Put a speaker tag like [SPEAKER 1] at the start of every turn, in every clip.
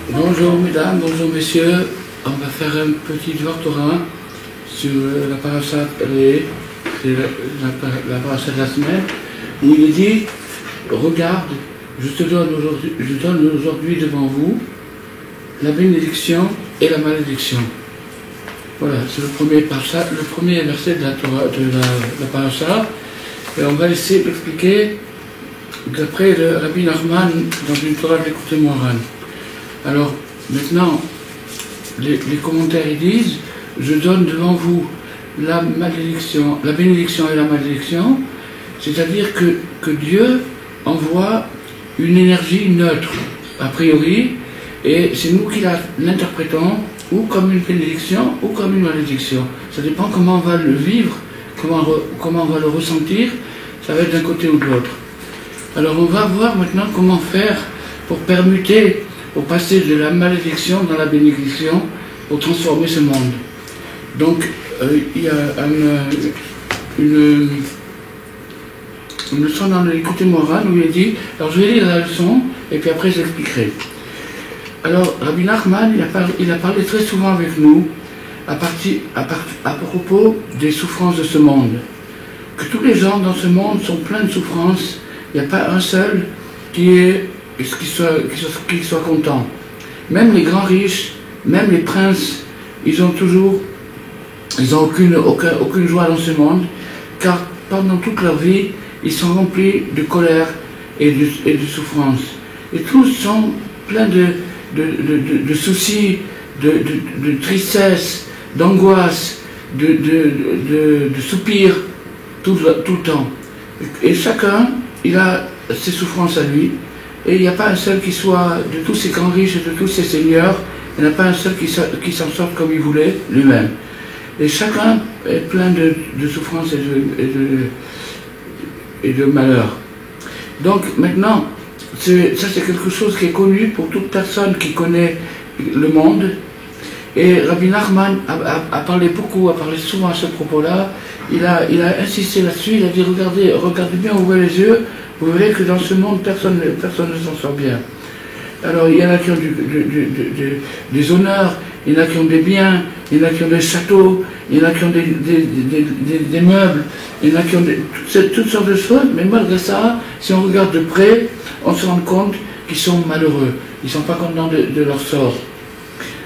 [SPEAKER 1] Bonjour mesdames, bonjour messieurs. On va faire un petit devoir Torah sur la parasha Ré, c'est la parasha de la semaine, où il est dit, regarde, je donne aujourd'hui devant vous la bénédiction et la malédiction. Voilà, c'est le premier verset de la Torah, de la parasha, et on va essayer d'expliquer d'après le Rabbi Nachman dans une Torah de l'écouté Moharan. Alors, maintenant, les commentaires ils disent, je donne devant vous la bénédiction et la malédiction, c'est-à-dire que Dieu envoie une énergie neutre, a priori, et c'est nous qui l'interprétons, ou comme une bénédiction, ou comme une malédiction. Ça dépend comment on va le vivre, comment on va le ressentir, ça va être d'un côté ou de l'autre. Alors on va voir maintenant comment faire pour permuter, pour passer de la malédiction dans la bénédiction, pour transformer ce monde. Donc, il y a une leçon dans l'écouté Moharan où il est dit, alors je vais lire la leçon, et puis après j'expliquerai. Alors, Rabbi Nachman, il a parlé très souvent avec nous, à propos des souffrances de ce monde. Que tous les gens dans ce monde sont pleins de souffrances, il n'y a pas un seul qui soit content. Même les grands riches, même les princes, ils ont aucune joie dans ce monde, car pendant toute leur vie, ils sont remplis de colère et de souffrance. Et tous sont pleins de soucis, de tristesse, d'angoisse, de soupirs tout le temps. Et chacun, il a ses souffrances à lui. Et il n'y a pas un seul qui soit, de tous ces grands riches et de tous ces seigneurs, il n'y en a pas un seul qui s'en sorte comme il voulait lui-même. Et chacun est plein de souffrance et de malheur. Donc maintenant, ça c'est quelque chose qui est connu pour toute personne qui connaît le monde. Et Rabbi Nachman a parlé souvent à ce propos-là. Il a insisté là-dessus, il a dit regardez bien, ouvrez les yeux, vous verrez que dans ce monde, personne ne s'en sort bien. Alors, il y en a qui ont des honneurs, il y en a qui ont des biens, il y en a qui ont des châteaux, il y en a qui ont des meubles, il y en a qui ont toutes sortes de choses, mais malgré ça, si on regarde de près, on se rend compte qu'ils sont malheureux, ils ne sont pas contents de leur sort.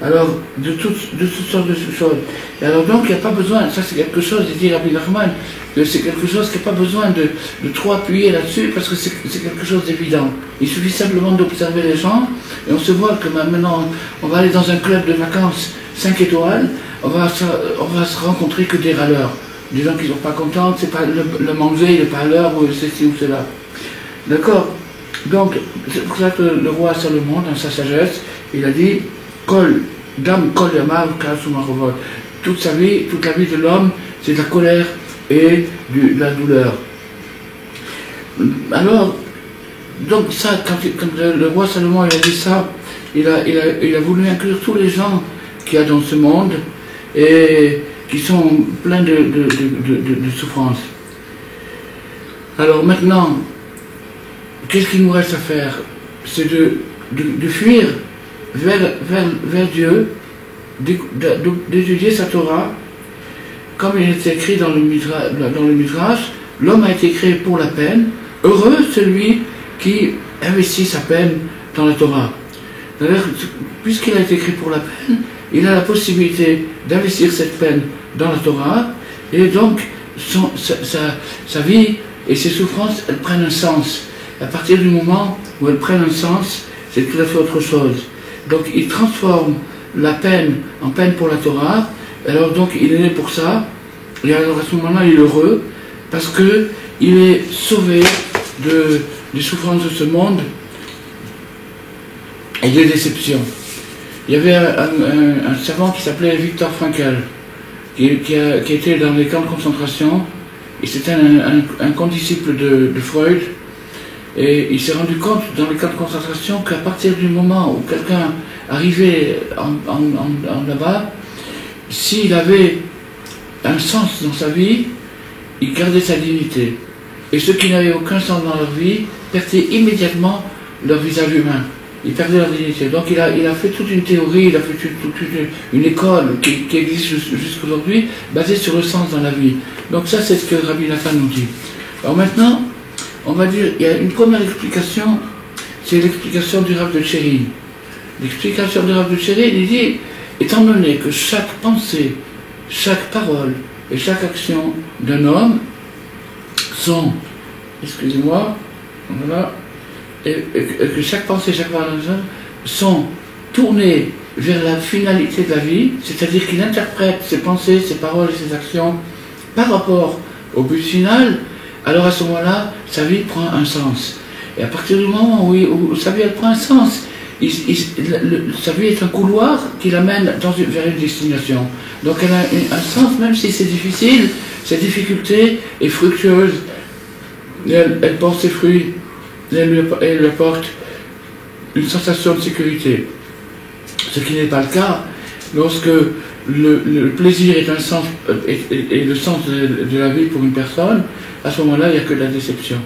[SPEAKER 1] Alors, de toutes sortes de choses. Et alors donc, il n'y a pas besoin, ça c'est quelque chose, dit Rabbi Nachman, que c'est quelque chose qui n'a pas besoin de trop appuyer là-dessus, parce que c'est quelque chose d'évident. Il suffit simplement d'observer les gens, et on se voit que maintenant, on va aller dans un club de vacances 5 étoiles, on va se rencontrer que des râleurs. Des gens qui ne sont pas contents, c'est pas le manger, il n'est pas à l'heure, ou ceci ou cela. D'accord? Donc, c'est pour ça que le roi Salomon, dans sa sagesse, il a dit, toute la vie de l'homme, c'est de la colère et de la douleur. Alors, donc ça, quand le roi Salomon il a dit ça, il a voulu inclure tous les gens qu'il y a dans ce monde et qui sont pleins de souffrance. Alors maintenant, qu'est-ce qu'il nous reste à faire? C'est de fuir vers Dieu, d'étudier sa Torah, comme il est écrit dans le Midrash, l'homme a été créé pour la peine, heureux celui qui investit sa peine dans la Torah. Puisqu'il a été créé pour la peine, il a la possibilité d'investir cette peine dans la Torah, et donc sa vie et ses souffrances, elles prennent un sens. À partir du moment où elles prennent un sens, c'est tout à fait autre chose. Donc il transforme la peine en peine pour la Torah, alors donc il est né pour ça, et alors à ce moment-là il est heureux, parce qu'il est sauvé des souffrances de ce monde et des déceptions. Il y avait un savant qui s'appelait Viktor Frankl, qui était dans les camps de concentration, et c'était un condisciple de Freud. Et il s'est rendu compte dans les camps de concentration qu'à partir du moment où quelqu'un arrivait en là-bas, s'il avait un sens dans sa vie, il gardait sa dignité. Et ceux qui n'avaient aucun sens dans leur vie perdaient immédiatement leur visage humain. Ils perdaient leur dignité. Donc il a fait toute une théorie, il a fait toute une école qui existe jusqu'aujourd'hui, basée sur le sens dans la vie. Donc ça, c'est ce que Rabbi Nathan nous dit. Alors maintenant, on va dire, il y a une première explication, c'est l'explication du Rav de Tchérin. L'explication du Rav de Tchérin, il dit, étant donné que chaque pensée, chaque parole et chaque action d'un homme sont, excusez-moi, voilà, et que chaque pensée, chaque parole d'un homme sont tournées vers la finalité de la vie, c'est-à-dire qu'il interprète ses pensées, ses paroles et ses actions par rapport au but final, alors à ce moment-là, sa vie prend un sens. Et à partir du moment où sa vie elle prend un sens, sa vie est un couloir qui l'amène vers une destination. Donc elle a un sens, même si c'est difficile, cette difficulté est fructueuse, elle porte ses fruits, elle apporte une sensation de sécurité. Ce qui n'est pas le cas lorsque le plaisir est un sens, et le sens de la vie pour une personne, à ce moment-là, il n'y a que de la déception.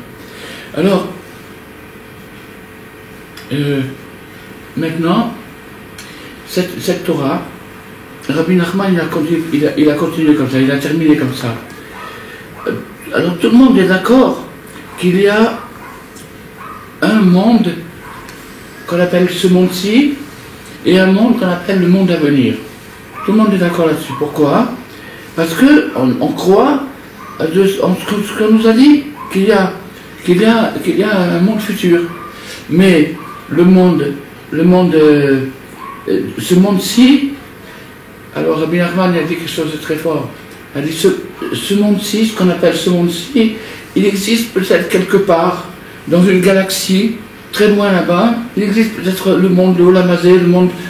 [SPEAKER 1] Alors, maintenant, cette Torah, Rabbi Nachman, il a continué comme ça, il a terminé comme ça. Alors tout le monde est d'accord qu'il y a un monde qu'on appelle ce monde-ci et un monde qu'on appelle le monde à venir. Tout le monde est d'accord là-dessus. Pourquoi? Parce qu'on croit en ce qu'on nous a dit, qu'il y a un monde futur. Mais ce monde-ci, alors Rabbi Nachman a dit quelque chose de très fort. Il a dit ce monde-ci, ce qu'on appelle ce monde-ci, il existe peut-être quelque part dans une galaxie, très loin là-bas, il existe peut-être le monde de Olamazé,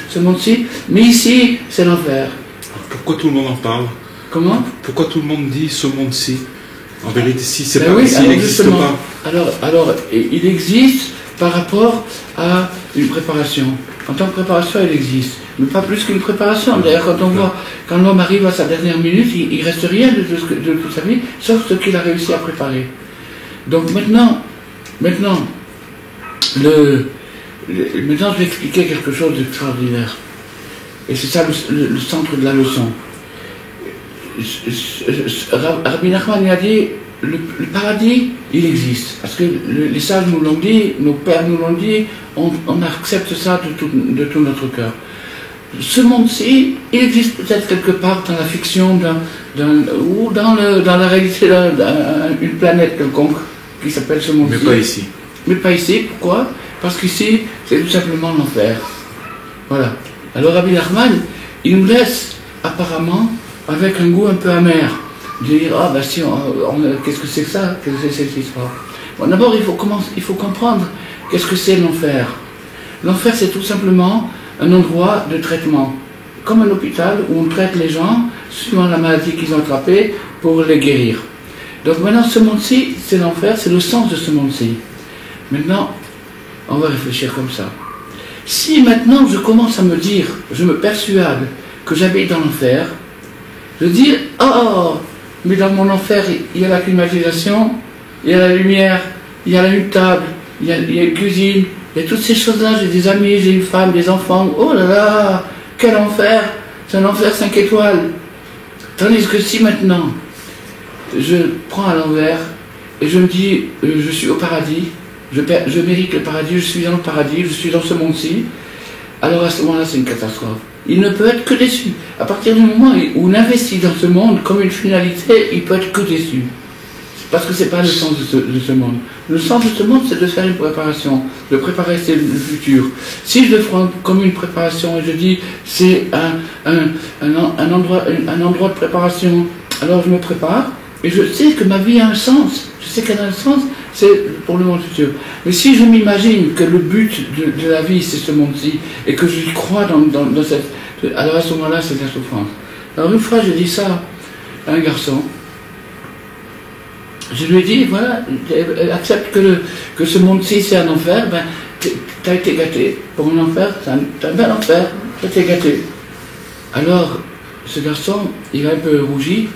[SPEAKER 1] ce monde-ci, mais ici, c'est l'enfer.
[SPEAKER 2] Pourquoi tout le monde en parle?
[SPEAKER 1] Comment?
[SPEAKER 2] Pourquoi tout le monde dit ce monde-ci? En vérité, si c'est
[SPEAKER 1] Ben
[SPEAKER 2] pas
[SPEAKER 1] oui,
[SPEAKER 2] ici, il n'existe pas.
[SPEAKER 1] Alors, il existe par rapport à une préparation. En tant que préparation, il existe. Mais pas plus qu'une préparation. D'ailleurs, quand l'homme arrive à sa dernière minute, il ne reste rien de toute sa vie, sauf ce qu'il a réussi à préparer. Donc maintenant, je vais expliquer quelque chose d'extraordinaire. Et c'est ça le centre de la leçon. Rabbi Nachman a dit, le paradis, il existe. Parce que les sages nous l'ont dit, nos pères nous l'ont dit, on accepte ça de tout notre cœur. Ce monde-ci, il existe peut-être quelque part dans la fiction ou dans la réalité d'une planète quelconque qui s'appelle ce monde-ci.
[SPEAKER 2] Mais pas ici.
[SPEAKER 1] Mais pas ici, pourquoi? Parce qu'ici, c'est tout simplement l'enfer. Voilà. Alors Rabbi Nachman, il nous laisse apparemment avec un goût un peu amer. De dire, ah ben si, qu'est-ce que c'est que ça? Qu'est-ce que c'est cette histoire? Bon, d'abord, il faut comprendre qu'est-ce que c'est l'enfer. L'enfer, c'est tout simplement un endroit de traitement. Comme un hôpital où on traite les gens suivant la maladie qu'ils ont attrapée pour les guérir. Donc maintenant, ce monde-ci, c'est l'enfer, c'est le sens de ce monde-ci. Maintenant, on va réfléchir comme ça. Si maintenant je commence à me dire, je me persuade que j'habite dans l'enfer, je dis, oh, mais dans mon enfer, il y a la climatisation, il y a la lumière, il y a une table, il y a une cuisine, il y a toutes ces choses-là, j'ai des amis, j'ai une femme, des enfants, oh là là, quel enfer, c'est un enfer 5 étoiles. Tandis que si maintenant, je prends à l'envers et je me dis, je suis au paradis, je mérite le paradis, je suis dans le paradis, je suis dans ce monde-ci, alors à ce moment-là, c'est une catastrophe. Il ne peut être que déçu. À partir du moment où on investit dans ce monde comme une finalité, il peut être que déçu. Parce que ce n'est pas le sens de ce monde. Le sens de ce monde, c'est de faire une préparation, de préparer le futur. Si je le prends comme une préparation et je dis c'est un endroit de préparation, alors je me prépare et je sais que ma vie a un sens. Je sais qu'elle a un sens, c'est pour le monde futur. Mais si je m'imagine que le but de la vie, c'est ce monde-ci, et que je crois dans cette... Alors à ce moment-là, c'est de la souffrance. Alors une fois, j'ai dit ça à un garçon. Je lui ai dit, voilà, accepte que ce monde-ci, c'est un enfer, ben, t'as été gâté. Pour un enfer, c'est un bel enfer, t'as été gâté. Alors, ce garçon, il a un peu rougi,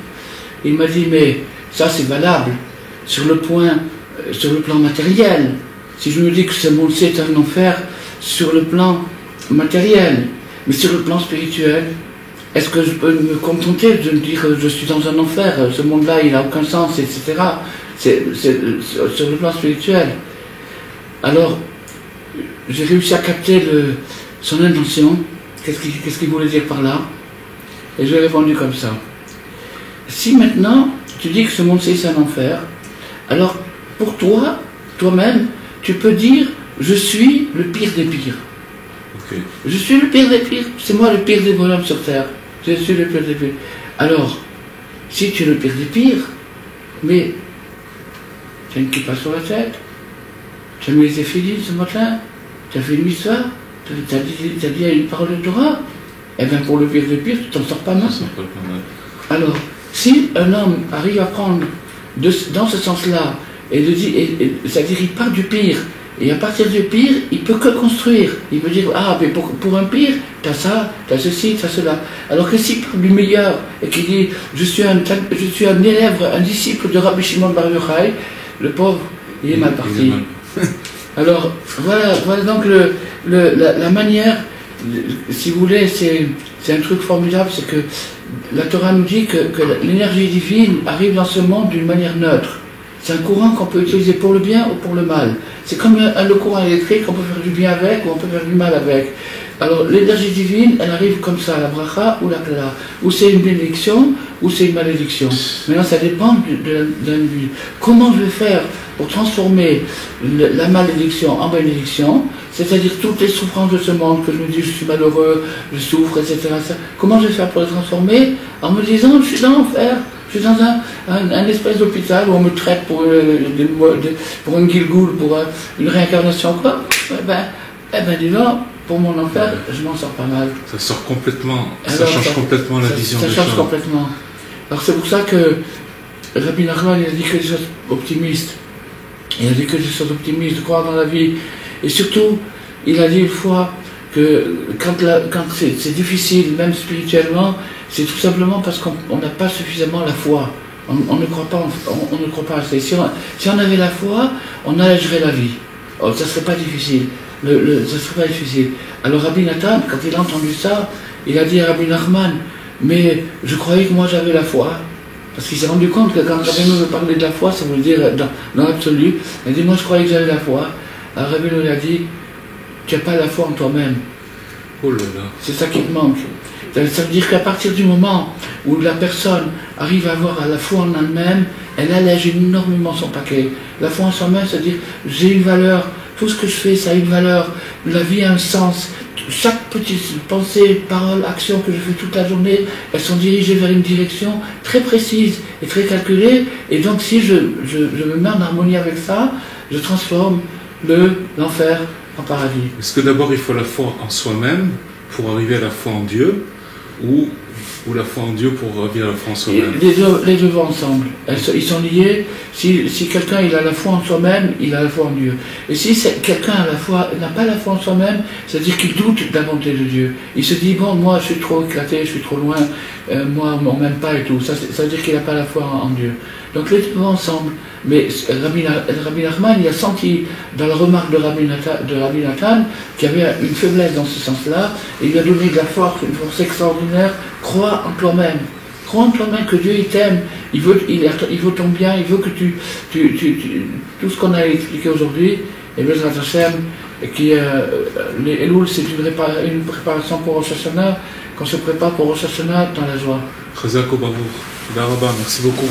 [SPEAKER 1] il m'a dit, mais ça, c'est valable sur le plan matériel. Si je me dis que ce monde-ci est un enfer, sur le plan matériel, mais sur le plan spirituel, est-ce que je peux me contenter de me dire que je suis dans un enfer, ce monde-là il n'a aucun sens, etc. C'est sur le plan spirituel. Alors, j'ai réussi à capter son intention, qu'est-ce qu'il voulait dire par là, et j'ai répondu comme ça. Si maintenant, tu dis que ce monde-ci c'est un enfer, alors pour toi, toi-même, tu peux dire, je suis le pire des pires.
[SPEAKER 2] Okay.
[SPEAKER 1] Je suis le pire des pires, c'est moi le pire des bonhommes sur Terre. Je suis le pire des pires. Alors, si tu es le pire des pires, mais tu as une kippa sur la tête, tu as mis les effilines ce matin, tu as fait une mitzvah, tu as dit une parole de Torah, eh bien pour le pire des pires, tu t'en sors pas mal. Alors, si un homme arrive à prendre dans ce sens-là, c'est-à-dire il part du pire, et à partir du pire, il peut que construire. Il peut dire, ah, mais pour un pire, t'as ça, t'as ceci, t'as cela. Alors que s'il part du meilleur, et qu'il dit, je suis un élève, un disciple de Rabbi Shimon Bar Yochai, le pauvre, il est mal parti. Alors, voilà donc la manière, si vous voulez, c'est un truc formidable, c'est que la Torah nous dit que l'énergie divine arrive dans ce monde d'une manière neutre. C'est un courant qu'on peut utiliser pour le bien ou pour le mal. C'est comme le courant électrique, on peut faire du bien avec ou on peut faire du mal avec. Alors l'énergie divine, elle arrive comme ça, la bracha ou la kala. Ou c'est une bénédiction ou c'est une malédiction. Maintenant ça dépend de l'individu. Comment je vais faire pour transformer la malédiction en bénédiction, c'est-à-dire toutes les souffrances de ce monde, que je me dis je suis malheureux, je souffre, etc. Comment je vais faire pour les transformer en me disant je suis dans l'enfer. Je suis dans un espèce d'hôpital où on me traite pour une guilgoule, pour une réincarnation, quoi. Eh ben, dis donc, pour mon enfer, je m'en sors pas mal.
[SPEAKER 2] Ça sort complètement, ça change complètement la vision des choses. Ça change
[SPEAKER 1] complètement. Alors c'est pour ça que Rabbi Nachman, il a dit que des choses optimistes. Il a dit que des choses optimistes, de croire dans la vie. Et surtout, il a dit une fois que quand c'est difficile, même spirituellement, c'est tout simplement parce qu'on n'a pas suffisamment la foi. On ne croit pas assez. Si on avait la foi, on allégerait la vie. Oh, ça ne serait pas difficile. Ça serait pas difficile. Alors Rabbi Nathan, quand il a entendu ça, il a dit à Rabbi Nachman, mais je croyais que moi j'avais la foi. Parce qu'il s'est rendu compte que quand Rabbi nous veut parler de la foi, ça veut dire dans l'absolu. Il a dit, moi je croyais que j'avais la foi. Alors Rabbi nous a dit, tu n'as pas la foi en toi-même.
[SPEAKER 2] Oh là là.
[SPEAKER 1] C'est ça qui te manque. Ça veut dire qu'à partir du moment où la personne arrive à avoir la foi en elle-même, elle allège énormément son paquet. La foi en soi-même, c'est-à-dire j'ai une valeur, tout ce que je fais, ça a une valeur, la vie a un sens. Chaque petite pensée, parole, action que je fais toute la journée, elles sont dirigées vers une direction très précise et très calculée. Et donc si je me mets en harmonie avec ça, je transforme l'enfer en paradis.
[SPEAKER 2] Est-ce que d'abord il faut la foi en soi-même pour arriver à la foi en Dieu, ou la foi en Dieu pour arriver à la foi en soi-même?
[SPEAKER 1] Les deux vont ensemble. Ils sont liés. Si quelqu'un il a la foi en soi-même, il a la foi en Dieu. Et si quelqu'un n'a pas la foi en soi-même, c'est-à-dire qu'il doute de la bonté de Dieu. Il se dit, bon, moi je suis trop éclaté, je suis trop loin, moi on m'aime pas et tout. Ça veut dire qu'il n'a pas la foi en Dieu. Donc les deux vont ensemble. Mais Rabbi Nachman, il a senti dans la remarque de Rabbi Nathan qu'il y avait une faiblesse dans ce sens-là, et il lui a donné de la force, une force extraordinaire. Crois en toi-même. Crois en toi-même que Dieu il t'aime, il veut ton bien, il veut que tout ce qu'on a expliqué aujourd'hui, et Bezrat Hashem, les Elul, c'est une préparation pour Rosh Hashanah, qu'on se prépare pour Rosh Hashanah dans la joie.
[SPEAKER 2] Chazak Obaruch. Merci beaucoup.